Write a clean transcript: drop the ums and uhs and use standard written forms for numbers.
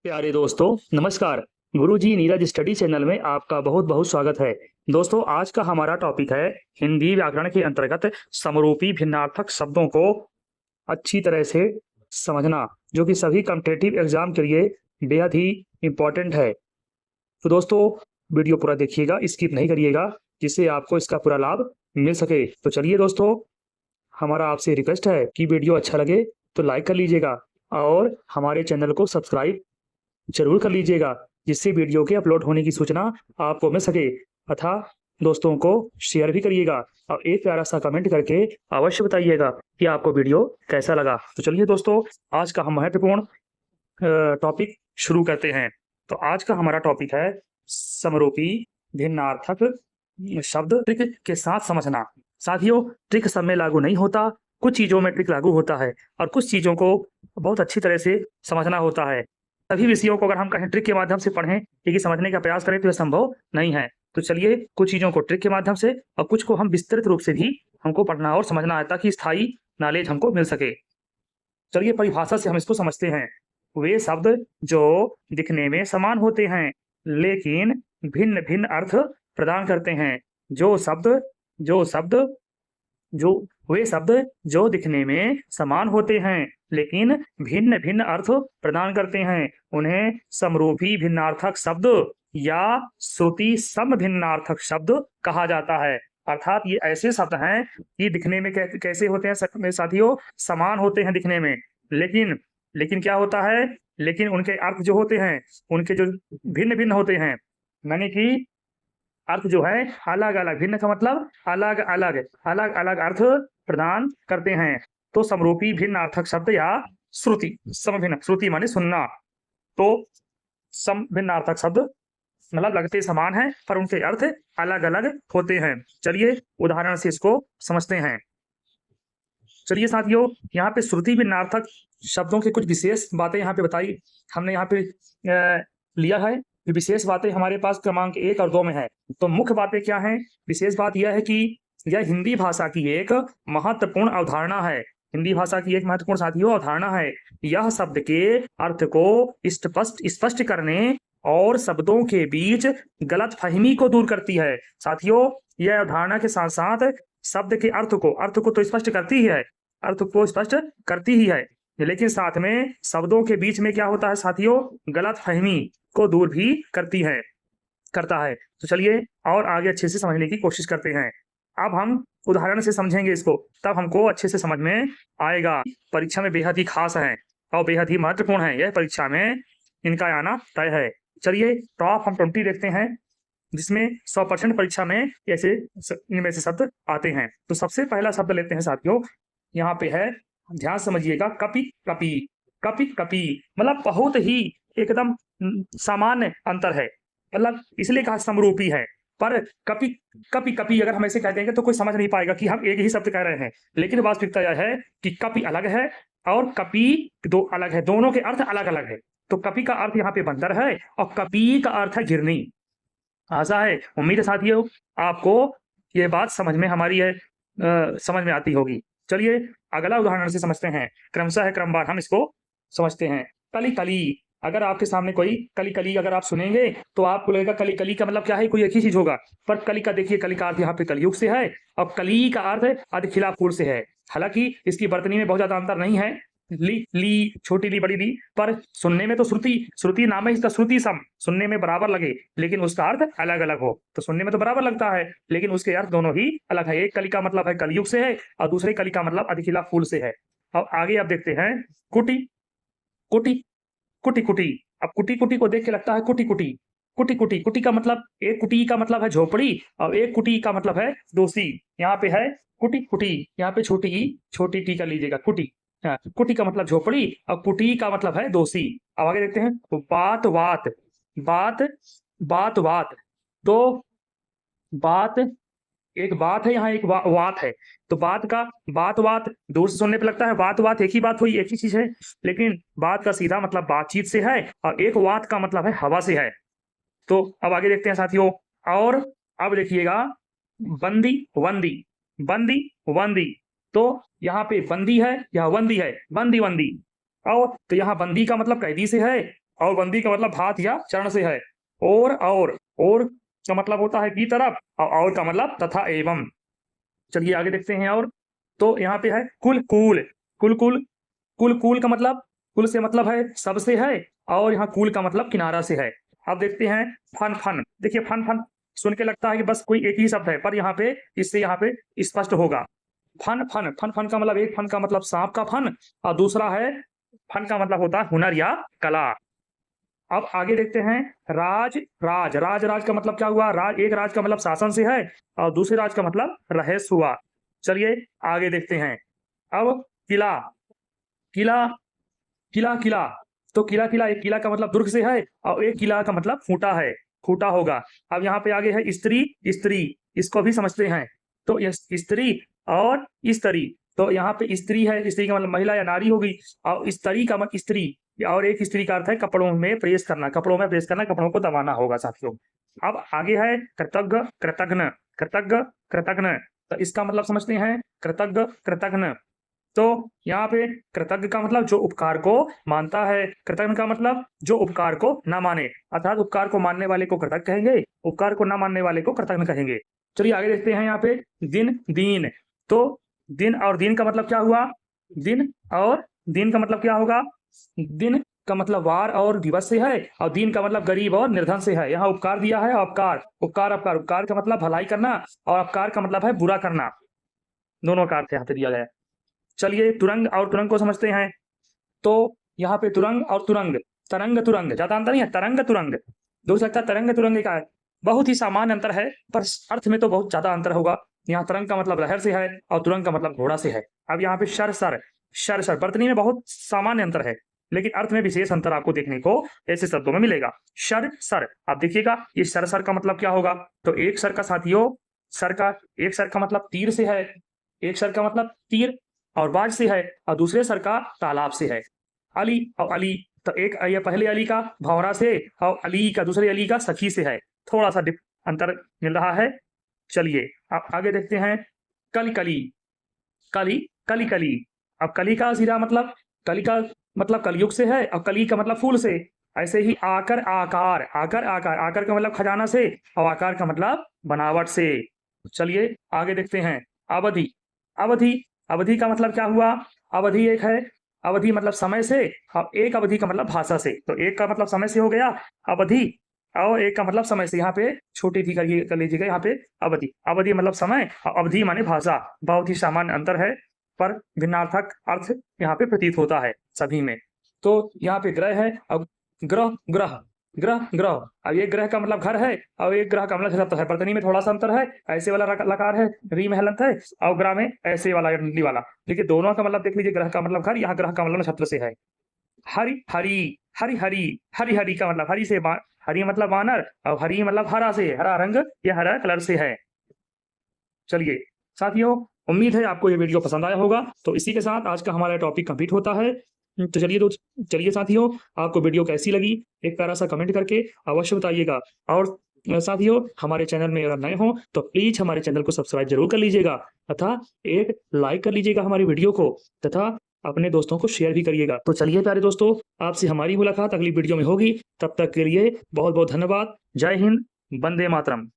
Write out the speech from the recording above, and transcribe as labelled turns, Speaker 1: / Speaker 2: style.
Speaker 1: प्यारे दोस्तों, नमस्कार। गुरुजी नीरज स्टडी चैनल में आपका बहुत बहुत स्वागत है। दोस्तों, आज का हमारा टॉपिक है हिंदी व्याकरण के अंतर्गत समरूपी भिन्नार्थक शब्दों को अच्छी तरह से समझना, जो कि सभी कॉम्पिटिटिव एग्जाम के लिए बेहद ही इम्पोर्टेंट है। तो दोस्तों, वीडियो पूरा देखिएगा, स्किप नहीं करिएगा, जिससे आपको इसका पूरा लाभ मिल सके। तो चलिए दोस्तों, हमारा आपसे रिक्वेस्ट है कि वीडियो अच्छा लगे तो लाइक कर लीजिएगा और हमारे चैनल को सब्सक्राइब जरूर कर लीजिएगा, जिससे वीडियो के अपलोड होने की सूचना आपको मिल सके। तथा दोस्तों को शेयर भी करिएगा और एक प्यारा सा कमेंट करके अवश्य बताइएगा कि आपको वीडियो कैसा लगा। तो चलिए दोस्तों, आज का हम महत्वपूर्ण टॉपिक शुरू करते हैं। तो आज का हमारा टॉपिक है समरूपी भिन्नार्थक शब्द ट्रिक के साथ समझना। साथियों, ट्रिक सब में लागू नहीं होता, कुछ चीजों में ट्रिक लागू होता है और कुछ चीजों को बहुत अच्छी तरह से समझना होता है। सभी विषयों को अगर हम कहें ट्रिक के माध्यम से पढ़ें, लेकिन समझने का प्रयास करें, तो यह संभव नहीं है। तो चलिए, कुछ चीजों को ट्रिक के माध्यम से और कुछ को हम विस्तृत रूप से भी हमको पढ़ना और समझना है, ताकि स्थायी नॉलेज हमको मिल सके। चलिए, परिभाषा से हम इसको समझते हैं। वे शब्द जो दिखने में समान होते हैं लेकिन भिन्न भिन्न अर्थ प्रदान करते हैं। वे शब्द जो दिखने में समान होते हैं लेकिन भिन्न भिन्न अर्थ प्रदान करते हैं, उन्हें समरूपी भिन्नार्थक शब्द या श्रुति सम भिन्नार्थक शब्द कहा जाता है। अर्थात ये ऐसे शब्द हैं कि दिखने में कैसे होते हैं साथियों, समान होते हैं दिखने में, लेकिन क्या होता है, लेकिन उनके अर्थ जो होते हैं उनके जो भिन्न भिन्न होते हैं, यानी कि अर्थ जो है अलग अलग, भिन्न का मतलब अलग अलग अर्थ प्रदान करते हैं। तो समरूपी भिन्नार्थक शब्द या श्रुति सम भिन्न, श्रुति माने सुनना, तो सम भिन्नार्थक शब्द मतलब लगते समान हैं पर उनके अर्थ अलग अलग होते हैं। चलिए उदाहरण से इसको समझते हैं। चलिए साथियों, यहाँ पे श्रुति भिन्नार्थक शब्दों के कुछ विशेष बातें यहाँ पे बताई हमने, यहाँ पे लिया है। विशेष बातें हमारे पास क्रमांक 1 और 2 में है। तो मुख्य बातें क्या हैं? विशेष बात यह है कि यह हिंदी भाषा की एक महत्वपूर्ण अवधारणा है। हिंदी भाषा की एक महत्वपूर्ण साथियों अवधारणा है। यह शब्द के अर्थ को स्पष्ट करने और शब्दों के बीच गलतफहमी को दूर करती है। साथियों, यह अवधारणा के साथ साथ शब्द के अर्थ को तो स्पष्ट करती ही है, अर्थ को स्पष्ट करती ही है, लेकिन साथ में शब्दों के बीच में क्या होता है साथियों, गलतफहमी को दूर भी करता है। तो चलिए और आगे अच्छे से समझने की कोशिश करते हैं। अब हम उदाहरण से समझेंगे इसको, तब हमको अच्छे से समझ में आएगा। परीक्षा में बेहद ही खास है और बेहद ही महत्वपूर्ण है, यह परीक्षा में इनका आना तय है। चलिए टॉप हम 20 देखते हैं, जिसमें 100% परीक्षा में ऐसे इनमें से शब्द आते हैं। तो सबसे पहला शब्द लेते हैं साथियों, यहाँ पे है, ध्यान समझिएगा, कपि कपि मतलब बहुत ही एकदम सामान्य अंतर है, मतलब इसलिए कहा समरूपी है। पर कपि कपि अगर हम ऐसे कह देंगे तो कोई समझ नहीं पाएगा कि हम एक ही शब्द कह रहे हैं, लेकिन वास्तविकता यह है कि कपि अलग है और कपि दो अलग है, दोनों के अर्थ अलग अलग है। तो कपि का अर्थ यहाँ पे बंदर है और कपि का अर्थ है गिरनी। आशा है, उम्मीद है साथियों आपको ये बात समझ में हमारी है, समझ में आती होगी। चलिए अगला उदाहरण से समझते हैं, क्रमशः क्रमवार हम इसको समझते हैं। कली कली, अगर आपके सामने कोई कली कली अगर आप सुनेंगे तो आपको लगेगा कली कली का मतलब क्या है, कोई एक ही चीज होगा, पर कली का देखिए, कली का अर्थ यहाँ पे कलयुग से है और कली का अर्थ अधिखिला फूल से है। हालांकि इसकी वर्तनी में बहुत ज्यादा अंतर नहीं है, ली छोटी ली बड़ी ली, पर सुनने में तो श्रुति नाम है इसका, श्रुति सम, सुनने में बराबर लगे लेकिन उसका अर्थ अलग अलग हो। तो सुनने में तो बराबर लगता है लेकिन उसके अर्थ दोनों ही अलग है। एक कली का मतलब है कलयुग से है और दूसरे कली का मतलब अधिखिला फूल से है। अब आगे आप देखते हैं, कुटी कुटी कुटी कुटी। अब कुटी कुटी को देख के लगता है कुटी कुटी कुटी कुटी, कुटी का मतलब, एक कुटी का मतलब है झोपड़ी और एक कुटी का मतलब है दोषी। यहाँ पे है कुटी कुटी, यहाँ पे छोटी टी का लीजिएगा, कुटी, कुटी का मतलब झोपड़ी और कुटी का मतलब है दोषी। अब आगे देखते हैं, बात बात, तो बात एक बात है, यहाँ एक वात है। तो बात दूर से सुनने पे लगता है बात एक ही बात हुई, एक ही चीज है, लेकिन बात का सीधा मतलब बातचीत से है और एक वात का मतलब है हवा से है। तो अब आगे देखते हैं साथियों, और अब देखिएगा, बंदी, तो यहाँ पे बंदी है, यहाँ वंदी है, बंदी। और तो यहाँ बंदी का मतलब कैदी से है और बंदी का मतलब भात या चरण से है। और का मतलब होता है की तरफ, और का मतलब तथा एवं। चलिए आगे देखते हैं। और तो यहाँ पे है कुल कूल। कुल का मतलब, कुल से मतलब है सबसे है, और यहाँ कूल का मतलब किनारा से है। अब देखते हैं फन फन। देखिए फन फन सुन के लगता है कि बस कोई एक ही शब्द है, पर यहाँ पे इससे यहाँ पे स्पष्ट होगा। फन का मतलब, एक फन का मतलब सांप का फन, और दूसरा है फन का मतलब होता है हुनर या कला। अब आगे देखते हैं राज का मतलब क्या हुआ। एक राज का मतलब शासन से है, और दूसरे राज का मतलब रहस्य हुआ। चलिए आगे देखते हैं। अब किला किला किला तो किला, एक किला का मतलब दुर्ग से है, और एक किला का मतलब खूंटा है, खूंटा होगा। अब यहाँ पे आगे है स्त्री, इसको भी समझते हैं। तो ये स्त्री और स्त्री, तो यहाँ पे स्त्री है, स्त्री का मतलब महिला या नारी होगी, और स्त्री का मतलब स्त्री, और एक स्त्री का अर्थ है कपड़ों में प्रेस करना, कपड़ों को दबाना होगा साथियों। अब आगे है कृतज्ञ, तो इसका मतलब समझते हैं कृतज्ञ। तो यहाँ पे कृतज्ञ का मतलब जो उपकार को मानता है, कृतज्ञ का मतलब जो उपकार को ना माने, अर्थात उपकार को मानने वाले को कृतज्ञ कहेंगे, उपकार को ना मानने वाले को कृतज्ञ कहेंगे। चलिए आगे देखते हैं। यहाँ पे दीन, तो दिन और दीन का मतलब क्या हुआ। दिन और दीन का मतलब क्या होगा। दिन का मतलब वार और दिवस से है, और दीन का मतलब गरीब और निर्धन से है। यहाँ उपकार दिया है, उपकार का मतलब भलाई करना, और अपकार का मतलब है बुरा करना, दोनों का अर्थ यहाँ पे दिया गया है। चलिए तुरंग और तुरंग को समझते हैं। तो यहाँ पे तुरंग और तरंग तुरंग, ज्यादा अंतर नहीं है। तरंग तुरंग देख सकता है, तरंग तुरंग का बहुत ही सामान्य अंतर है, पर अर्थ में तो बहुत ज्यादा अंतर होगा। यहाँ तरंग का मतलब लहर से है, और तुरंग का मतलब घोड़ा से है। अब यहाँ पे शर वर्तनी में बहुत सामान्य अंतर है, लेकिन अर्थ में विशेष अंतर आपको देखने को ऐसे शब्दों में मिलेगा। सर, आप देखिएगा ये सर का मतलब क्या होगा। तो एक सर का साथियों, एक सर का मतलब तीर से है, एक सर का मतलब तीर और बाज से है, और दूसरे सर का तालाब से है। अली और अली, तो एक ये पहले अली का भौरा से, और अली का दूसरे अली का सखी से है, थोड़ा सा अंतर मिल रहा है। चलिए अब आगे देखते हैं। कली, अब कली का सीधा मतलब, कली का मतलब कलयुग से है, और कली का मतलब फूल से। ऐसे ही आकर का मतलब खजाना से, और आकार का मतलब बनावट से। चलिए आगे देखते हैं। अवधि का मतलब क्या हुआ। अवधि एक है, अवधि मतलब समय से, और एक अवधि का मतलब भाषा से। तो एक का मतलब समय से हो गया अवधि, और एक का मतलब समय से। यहाँ पे छोटी थी कर लीजिएगा। यहाँ पे अवधि मतलब समय, और अवधि माने भाषा। बहुत ही सामान्य अंतर है, पर भिन्नार्थक अर्थ यहाँ पे प्रतीत होता है सभी में। तो यहाँ पे ग्रह है, अब ग्रह, अब ये ग्रह का मतलब घर है, और एक ग्रह का मतलब है। वर्तनी में थोड़ा सा अंतर है, ऐसे वाला लकार है, री में हलंत है, और ग्रह में ऐसे वाला डी वाला। देखिए दोनों का मतलब देख लीजिए, ग्रह का मतलब घर, यहाँ ग्रह का मतलब नक्षत्र से है। हरी का मतलब हरी मतलब वानर, और हरी मतलब हरा से, हरा रंग, ये हरा कलर से है। चलिए साथियों, उम्मीद है आपको ये वीडियो पसंद आया होगा। तो इसी के साथ आज का हमारा टॉपिक कंप्लीट होता है। तो चलिए साथियों, आपको वीडियो कैसी लगी एक प्यारा सा कमेंट करके अवश्य बताइएगा। और साथियों, हमारे चैनल में अगर नए हो तो प्लीज हमारे चैनल को सब्सक्राइब जरूर कर लीजिएगा, तथा एक लाइक कर लीजिएगा हमारी वीडियो को, तथा अपने दोस्तों को शेयर भी करिएगा। तो चलिए प्यारे दोस्तों, आपसे हमारी मुलाकात अगली वीडियो में होगी। तब तक के लिए बहुत बहुत धन्यवाद। जय हिंद, वंदे मातरम।